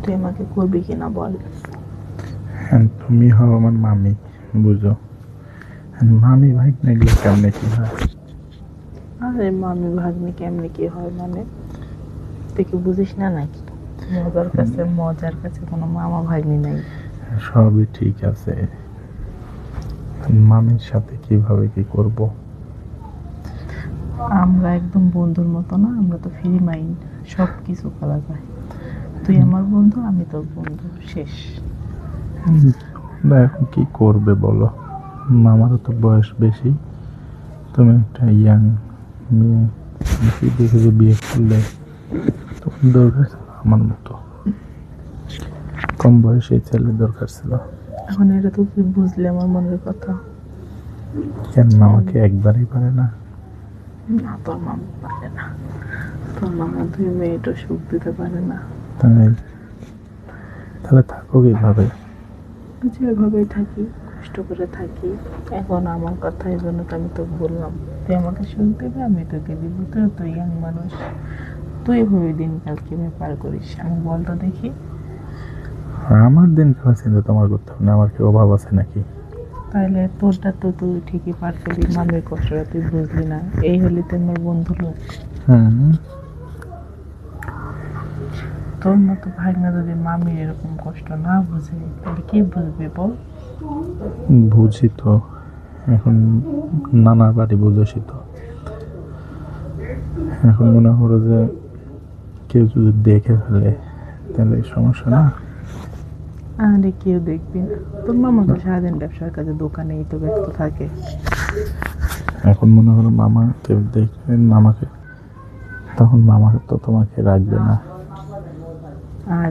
তুই আমাকে করবি কিনা বল। হ্যাঁ, তুমি হও আমার মামি, বুঝো। মামি ভাই না, এগুলো কেমনে কি হয়? আরে মামি ভাগ্নি কেমনে কি হয় মানে, তুই কি বুঝিস না নাকি? মজার কাছে কোনো মামা ভাগ্নি নাই। সবই ঠিক আছে, মামির সাথে কিভাবে কি করব? আমরা একদম বন্ধুর মতো না, আমরা তো ফ্রি মাইন্ড, সব কিছু করা যায়। তুই আমার বন্ধু, আমি তোর বন্ধু, শেষ। তোমরা এখন কি করবে বলো? আমারও তো বয়স বেশি, তুমি একটা ইয়াং মেয়ে, কি দেখে যে বিয়ে করলে, তখন দরকার ছিল আমার মতো কম বয়সী ছেলে দরকার ছিল। এখন এটা তো তুই বুঝলি আমার মনের কথা। কেন আমাকে একবারই পারে না? না, তোর মামা পারে না, তোর মামা 2 মিনিটও সুখ দিতে পারে না। তাই তাহলে থাকো কিভাবে? যেভাবে থাকি, কষ্ট করে থাকি। এখন আমার কথা, এই জন্য তো আমি তোকে বললাম, তুই আমাকে সুখ দেবে, আমি তোকে দিব। তুই ইয়াং মানুষ, তুই ভেবে দিনকাল কিভাবে পার করিস আমি বল তো দেখি। আমার দিন খাওয়া চিন্তা তোমার করতে হবে না, আমার কি অভাব আছে নাকি? তাহলে তোরটা তো তুই ঠিকই পার করবি, মামির কষ্টটা তুই বুঝলি না, এই হলি তো আমার বন্ধু লোক। হুম, তোর মতো ভাগনা যদি মামির এরকম কষ্ট না বুঝে, তাহলে কে বুঝবে বল? বুঝি তো, এখন নানার বাড়ি বুঝেছি তো। এখন মনে করো যে কেউ যদি দেখে ফেলে তাহলে সমস্যা না। আরে কেউ দেখবি না, তোর মামা তো সারাদিন ব্যবসার কাজে দোকানেই তো ব্যস্ত থাকে। এখন মনে করো মামা কেউ দেখবেন মামাকে, তখন মামাকে তো তোমাকে রাখবে না। আর